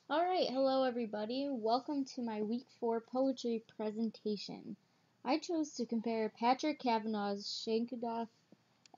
Alright, hello everybody. Welcome to my week 4 poetry presentation. I chose to compare Patrick Kavanagh's Shankadoff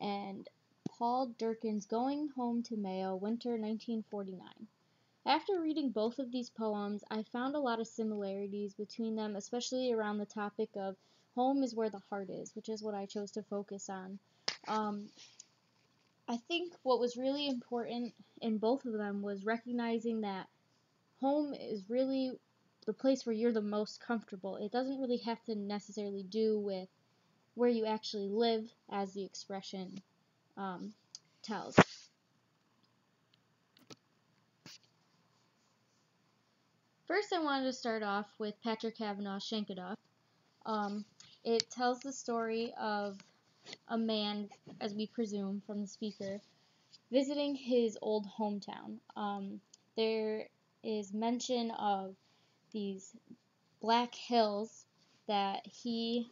and Paul Durkin's Going Home to Mayo, Winter 1949. After reading both of these poems, I found a lot of similarities between them, especially around the topic of home is where the heart is, which is what I chose to focus on. I think what was really important in both of them was recognizing that home is really the place where you're the most comfortable. It doesn't really have to necessarily do with where you actually live, as the expression tells. First, I wanted to start off with Patrick Kavanaugh's Shankadoff. It tells the story of a man, as we presume from the speaker, visiting his old hometown. There is mention of these black hills that he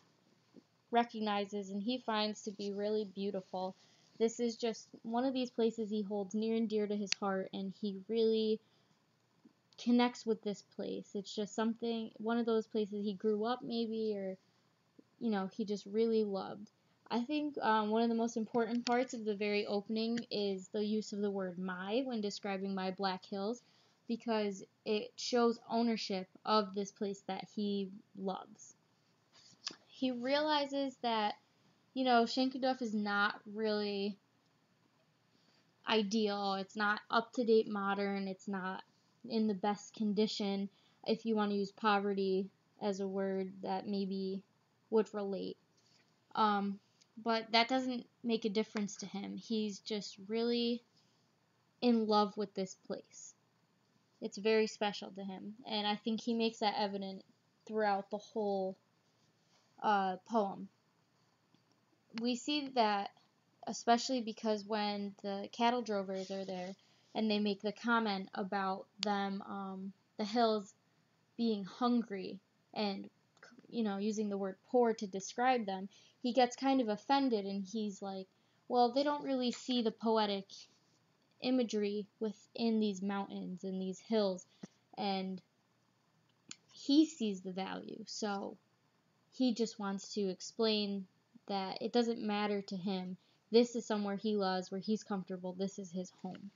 recognizes and he finds to be really beautiful. This is just one of these places he holds near and dear to his heart, and he really connects with this place. It's just something, one of those places he grew up maybe, or, he just really loved. I think one of the most important parts of the very opening is the use of the word my when describing my Black Hills, because it shows ownership of this place that he loves. He realizes that Shankaduff is not really ideal. It's not up to date modern. It's not in the best condition, if you want to use poverty as a word that maybe would relate. But that doesn't make a difference to him. He's just really in love with this place. It's very special to him, and I think he makes that evident throughout the whole poem. We see that especially because when the cattle drovers are there and they make the comment about them, the hills being hungry and, using the word poor to describe them, he gets kind of offended and he's like, well, they don't really see the poetic imagery within these mountains and these hills, and he sees the value, so he just wants to explain that it doesn't matter to him. This is somewhere he loves, where he's comfortable. This is his home.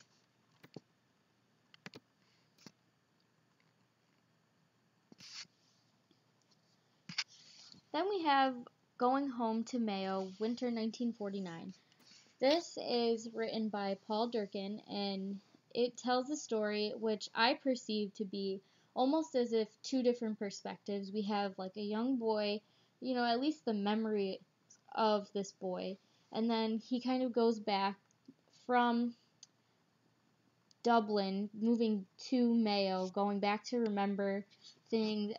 Then we have Going Home to Mayo, Winter 1949. This is written by Paul Durkin, and it tells a story which I perceive to be almost as if two different perspectives. We have like a young boy, at least the memory of this boy, and then he kind of goes back from Dublin, moving to Mayo, going back to remember things,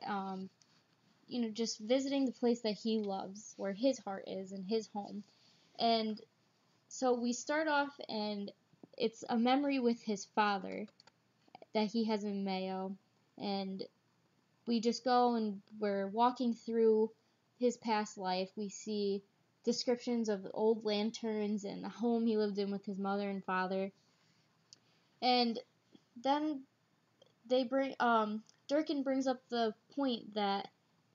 just visiting the place that he loves, where his heart is and his home. And so we start off, and it's a memory with his father that he has in Mayo, and we just go and we're walking through his past life. We see descriptions of old lanterns and the home he lived in with his mother and father. And then Durkin brings up the point that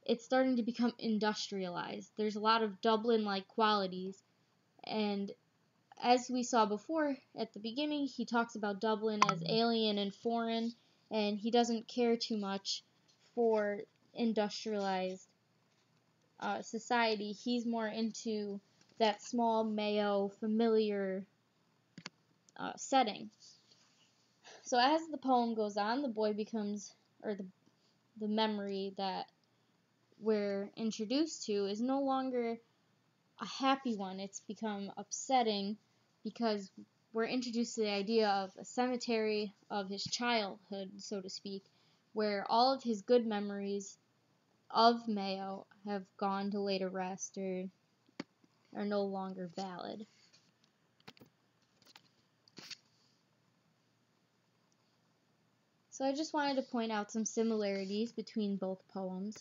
it's starting to become industrialized. There's a lot of Dublin-like qualities, and as we saw before at the beginning, he talks about Dublin as alien and foreign, and he doesn't care too much for industrialized society. He's more into that small Mayo familiar setting. So as the poem goes on, the boy becomes, or the memory that we're introduced to is no longer a happy one. It's become upsetting because we're introduced to the idea of a cemetery of his childhood, so to speak, where all of his good memories of Mayo have gone to later rest or are no longer valid. So I just wanted to point out some similarities between both poems.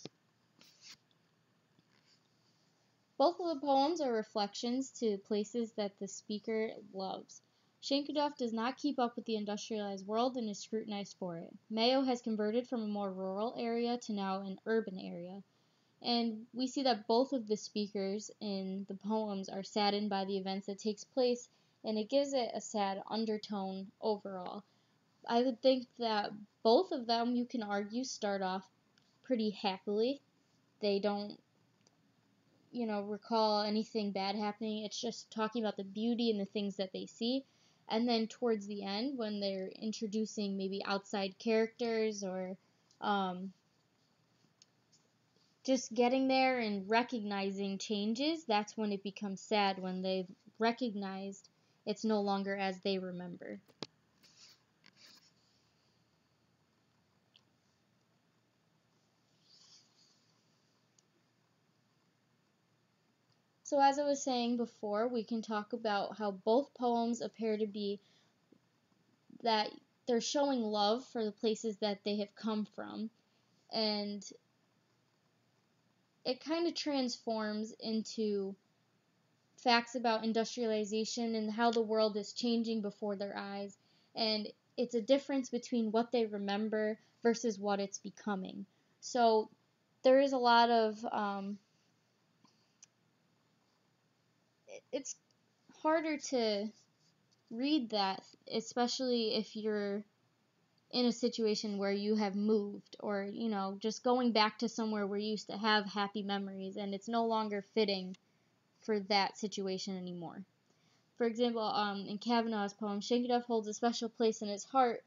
Both of the poems are reflections to places that the speaker loves. Shankudov does not keep up with the industrialized world and is scrutinized for it. Mayo has converted from a more rural area to now an urban area. And we see that both of the speakers in the poems are saddened by the events that takes place, and it gives it a sad undertone overall. I would think that both of them, you can argue, start off pretty happily. They don't, recall anything bad happening. It's just talking about the beauty and the things that they see. And then towards the end, when they're introducing maybe outside characters or just getting there and recognizing changes, that's when it becomes sad, when they've recognized it's no longer as they remember. So as I was saying before, we can talk about how both poems appear to be that they're showing love for the places that they have come from, and it kind of transforms into facts about industrialization and how the world is changing before their eyes, and it's a difference between what they remember versus what it's becoming. So there is a lot of it's harder to read that, especially if you're in a situation where you have moved, or just going back to somewhere where you used to have happy memories and it's no longer fitting for that situation anymore. For example, in Kavanaugh's poem, Shankudov holds a special place in his heart,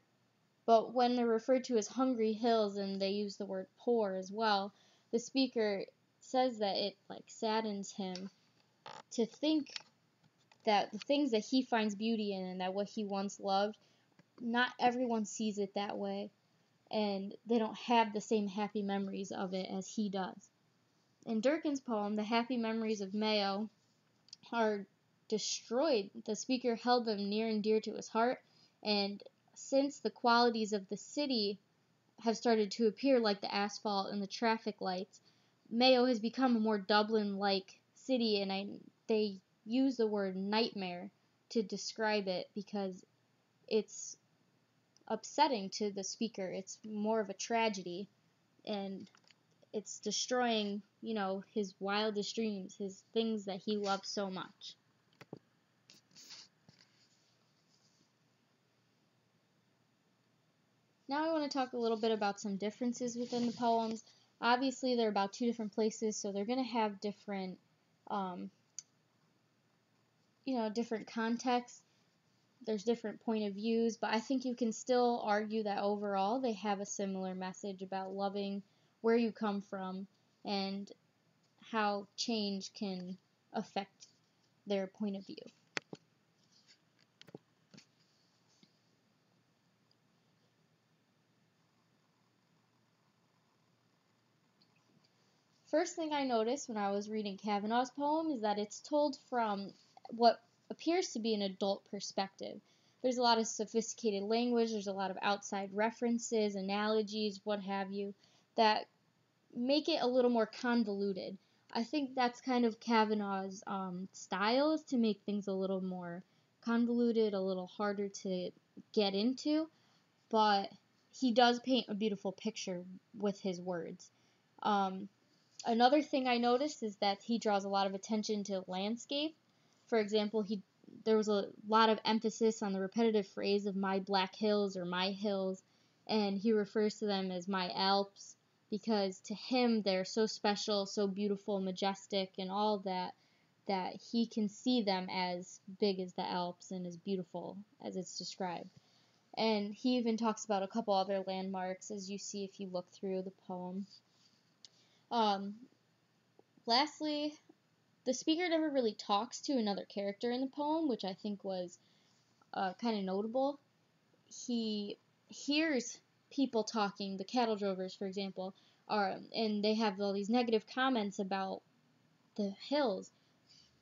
but when they're referred to as hungry hills and they use the word poor as well, the speaker says that it saddens him to think that the things that he finds beauty in and that what he once loved, not everyone sees it that way, and they don't have the same happy memories of it as he does. In Durkin's poem, the happy memories of Mayo are destroyed. The speaker held them near and dear to his heart, and since the qualities of the city have started to appear, like the asphalt and the traffic lights, Mayo has become a more Dublin-like city, and they use the word nightmare to describe it because it's upsetting to the speaker. It's more of a tragedy, and it's destroying, his wildest dreams, his things that he loves so much. Now I want to talk a little bit about some differences within the poems. Obviously, they're about two different places, so they're going to have different, different contexts. There's different point of views, but I think you can still argue that overall they have a similar message about loving where you come from and how change can affect their point of view. First thing I noticed when I was reading Kavanaugh's poem is that it's told from what appears to be an adult perspective. There's a lot of sophisticated language, there's a lot of outside references, analogies, what have you, that make it a little more convoluted. I think that's kind of Kavanaugh's style, is to make things a little more convoluted, a little harder to get into, but he does paint a beautiful picture with his words. Another thing I noticed is that he draws a lot of attention to landscape. For example, there was a lot of emphasis on the repetitive phrase of my black hills or my hills, and he refers to them as my Alps because to him they're so special, so beautiful, majestic, and all that he can see them as big as the Alps and as beautiful as it's described. And he even talks about a couple other landmarks, as you see if you look through the poem. Lastly, the speaker never really talks to another character in the poem, which I think was kind of notable. He hears people talking, the cattle drovers, for example, and they have all these negative comments about the hills,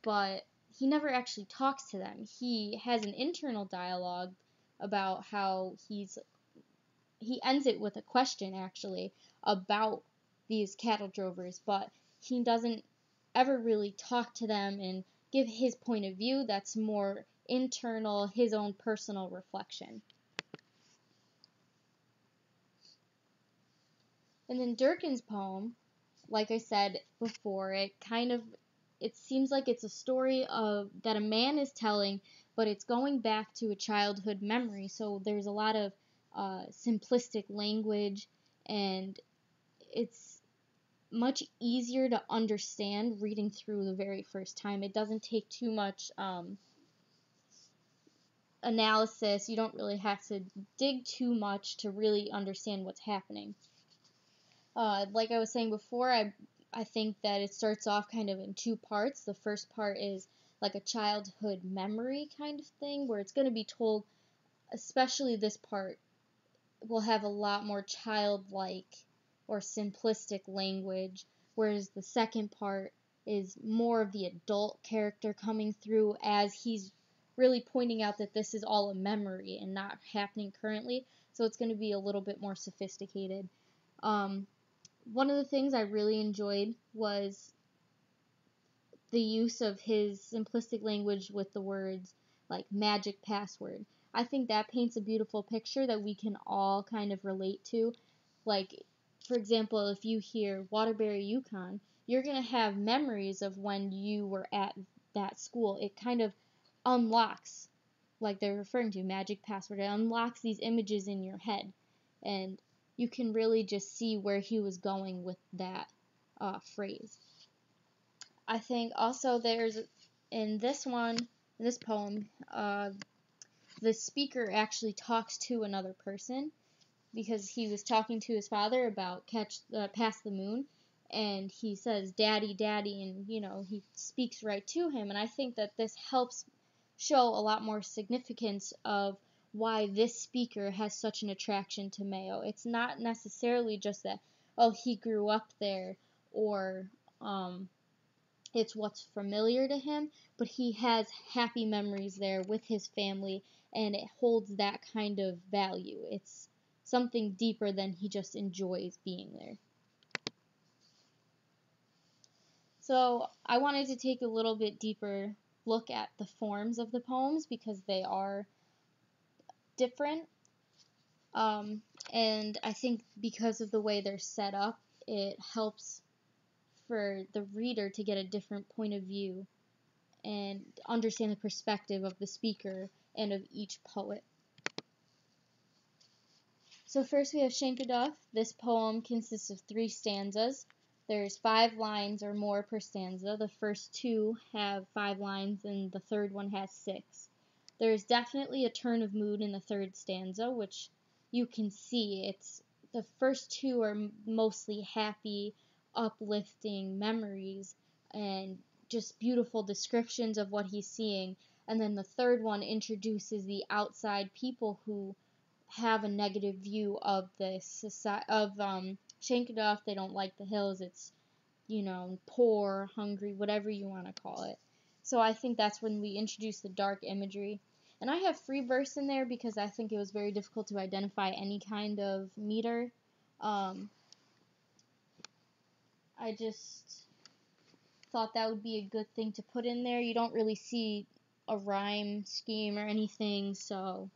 but he never actually talks to them. He has an internal dialogue about how he ends it with a question, actually, about these cattle drovers, but he doesn't ever really talk to them and give his point of view. That's more internal, his own personal reflection. And then Durkin's poem, like I said before, it seems like it's a story of that a man is telling, but it's going back to a childhood memory. So there's a lot of simplistic language, and it's much easier to understand reading through the very first time. It doesn't take too much analysis. You don't really have to dig too much to really understand what's happening. Like I was saying before, I think that it starts off kind of in two parts. The first part is like a childhood memory kind of thing, where it's going to be told, especially this part, will have a lot more childlike or simplistic language, whereas the second part is more of the adult character coming through as he's really pointing out that this is all a memory and not happening currently. So it's going to be a little bit more sophisticated. One of the things I really enjoyed was the use of his simplistic language with the words like magic password. I think that paints a beautiful picture that we can all kind of relate to. Like, for example, if you hear Waterbury, Yukon, you're going to have memories of when you were at that school. It kind of unlocks, like they're referring to, magic password. It unlocks these images in your head. And you can really just see where he was going with that phrase. I think also there's in this poem, the speaker actually talks to another person because he was talking to his father about past the moon, and he says daddy daddy, and he speaks right to him. And I think that this helps show a lot more significance of why this speaker has such an attraction to Mayo. It's not necessarily just that, oh, he grew up there, or it's what's familiar to him, but he has happy memories there with his family, and it holds that kind of value. It's something deeper than he just enjoys being there. So I wanted to take a little bit deeper look at the forms of the poems because they are different. And I think because of the way they're set up, it helps for the reader to get a different point of view and understand the perspective of the speaker and of each poet. So first we have Shankaduff. This poem consists of 3 stanzas. There's 5 lines or more per stanza. The first 2 have 5 lines and the third one has 6. There's definitely a turn of mood in the third stanza, which you can see. The first 2 are mostly happy, uplifting memories and just beautiful descriptions of what he's seeing. And then the third one introduces the outside people who have a negative view of the society of Shankaduff. They don't like the hills. It's poor, hungry, whatever you want to call it. So I think that's when we introduce the dark imagery. And I have free verse in there because I think it was very difficult to identify any kind of meter. I just thought that would be a good thing to put in there. You don't really see a rhyme scheme or anything, so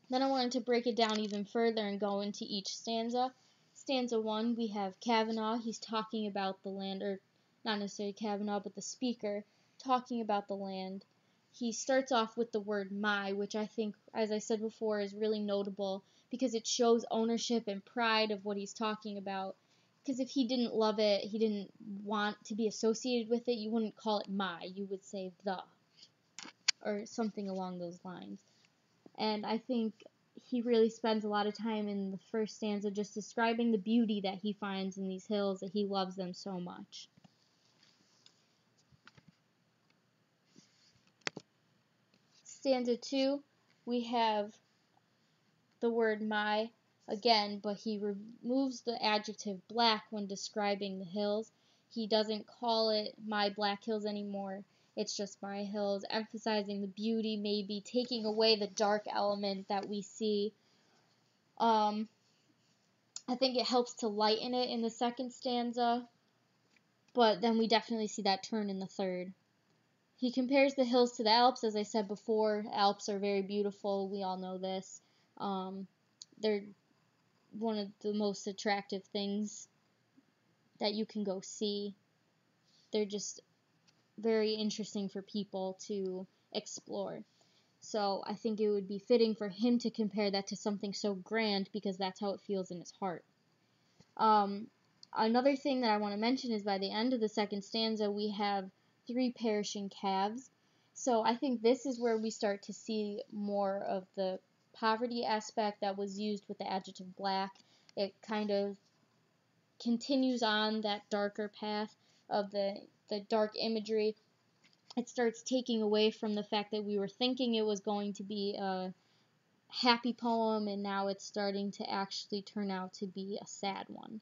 then I wanted to break it down even further and go into each stanza. Stanza 1, we have Kavanaugh. He's talking about the land, or not necessarily Kavanaugh, but the speaker talking about the land. He starts off with the word my, which I think, as I said before, is really notable because it shows ownership and pride of what he's talking about. Because if he didn't love it, he didn't want to be associated with it, you wouldn't call it my, you would say the, or something along those lines. And I think he really spends a lot of time in the first stanza just describing the beauty that he finds in these hills, that he loves them so much. Stanza 2, we have the word my again, but he removes the adjective black when describing the hills. He doesn't call it my black hills anymore. It's just my hills, emphasizing the beauty, maybe taking away the dark element that we see. I think it helps to lighten it in the second stanza, but then we definitely see that turn in the third. He compares the hills to the Alps. As I said before, Alps are very beautiful. We all know this. They're one of the most attractive things that you can go see. They're just very interesting for people to explore. So I think it would be fitting for him to compare that to something so grand because that's how it feels in his heart. Another thing that I want to mention is by the end of the second stanza, we have 3 perishing calves. So I think this is where we start to see more of the poverty aspect that was used with the adjective black. It kind of continues on that darker path of the dark imagery. It starts taking away from the fact that we were thinking it was going to be a happy poem, and now it's starting to actually turn out to be a sad one.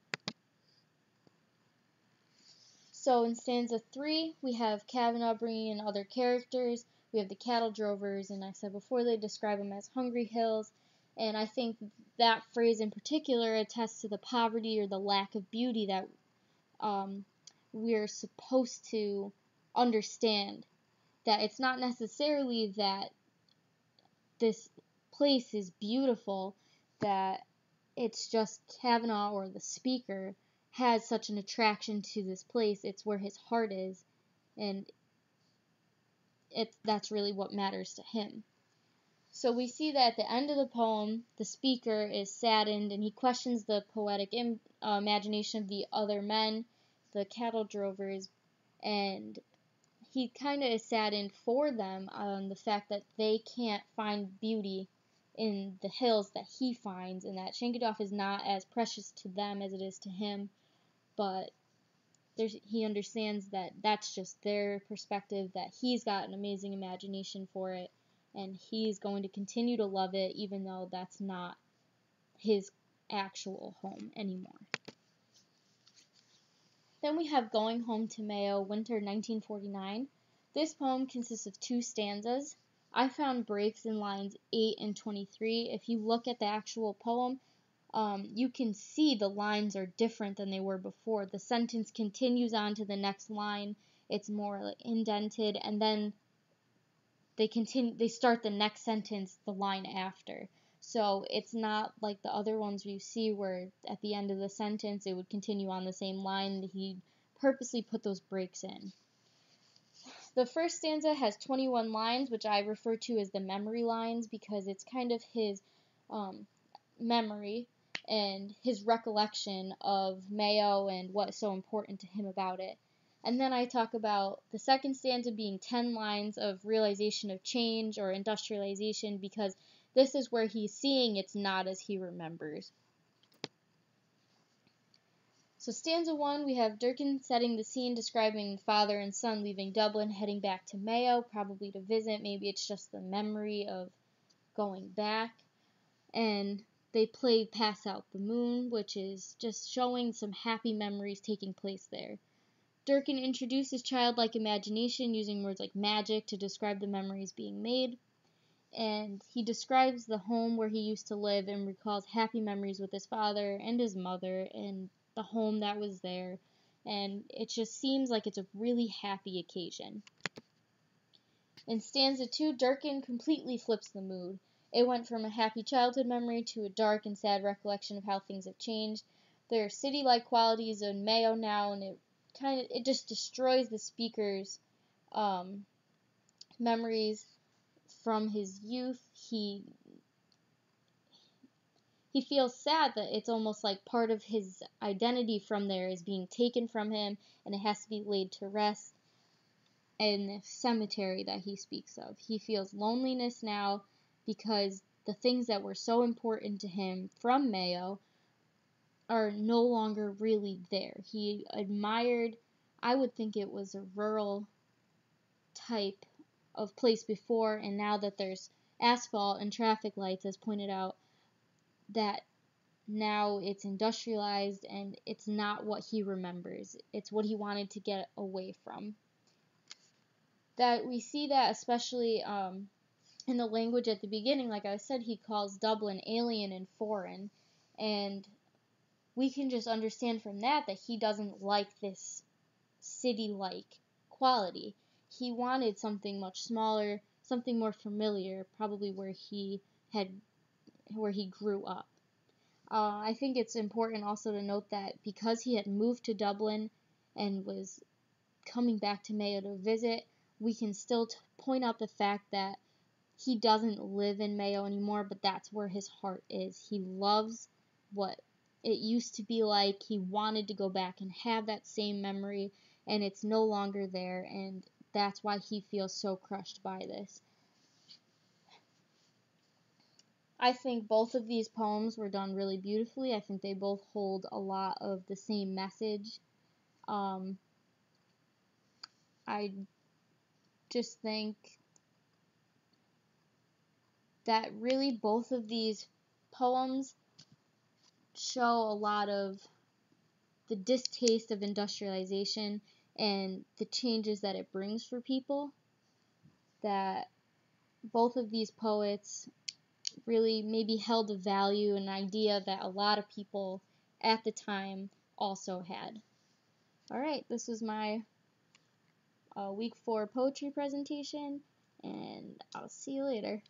So in stanza 3, we have Kavanagh bringing in other characters. We have the cattle drovers, and I said before they describe them as hungry hills. And I think that phrase in particular attests to the poverty or the lack of beauty that we're supposed to understand. That it's not necessarily that this place is beautiful, that it's just Kavanagh or the speaker has such an attraction to this place. It's where his heart is, and that's really what matters to him. So we see that at the end of the poem, the speaker is saddened, and he questions the poetic imagination of the other men, the cattle drovers, and he kind of is saddened for them on the fact that they can't find beauty in the hills that he finds, and that Shankedorf is not as precious to them as it is to him, but he understands that that's just their perspective, that he's got an amazing imagination for it, and he's going to continue to love it even though that's not his actual home anymore. Then we have Going Home to Mayo, Winter 1949. This poem consists of 2 stanzas. I found breaks in lines 8 and 23. If you look at the actual poem, you can see the lines are different than they were before. The sentence continues on to the next line. It's more like indented, and then they start the next sentence the line after. So it's not like the other ones you see where at the end of the sentence it would continue on the same line. He purposely put those breaks in. The first stanza has 21 lines, which I refer to as the memory lines because it's kind of his memory and his recollection of Mayo and what's so important to him about it. And then I talk about the second stanza being 10 lines of realization of change or industrialization because this is where he's seeing it's not as he remembers. So stanza 1, we have Durkin setting the scene, describing father and son leaving Dublin, heading back to Mayo, probably to visit. Maybe it's just the memory of going back. And they play Pass Out the Moon, which is just showing some happy memories taking place there. Durkin introduces childlike imagination using words like magic to describe the memories being made. And he describes the home where he used to live and recalls happy memories with his father and his mother and the home that was there. And it just seems like it's a really happy occasion. In stanza 2, Durkin completely flips the mood. It went from a happy childhood memory to a dark and sad recollection of how things have changed. There are city-like qualities in Mayo now, and it just destroys the speaker's memories from his youth. He feels sad that it's almost like part of his identity from there is being taken from him, and it has to be laid to rest in the cemetery that he speaks of. He feels loneliness now because the things that were so important to him from Mayo are no longer really there. He admired, I would think it was a rural type of place before, and now that there's asphalt and traffic lights, as pointed out, that now it's industrialized and it's not what he remembers. It's what he wanted to get away from. That we see that especially in the language at the beginning. Like I said, he calls Dublin alien and foreign, and we can just understand from that he doesn't like this city-like quality. he wanted something much smaller, something more familiar, probably where he grew up. I think it's important also to note that because he had moved to Dublin and was coming back to Mayo to visit, we can still point out the fact that he doesn't live in Mayo anymore, but that's where his heart is. He loves what it used to be like. He wanted to go back and have that same memory, and it's no longer there, and that's why he feels so crushed by this. I think both of these poems were done really beautifully. I think they both hold a lot of the same message. Um, I just think that really both of these poems show a lot of the distaste of industrialization and the changes that it brings for people. That both of these poets really maybe held a value, an idea that a lot of people at the time also had. Alright, this was my week 4 poetry presentation, and I'll see you later.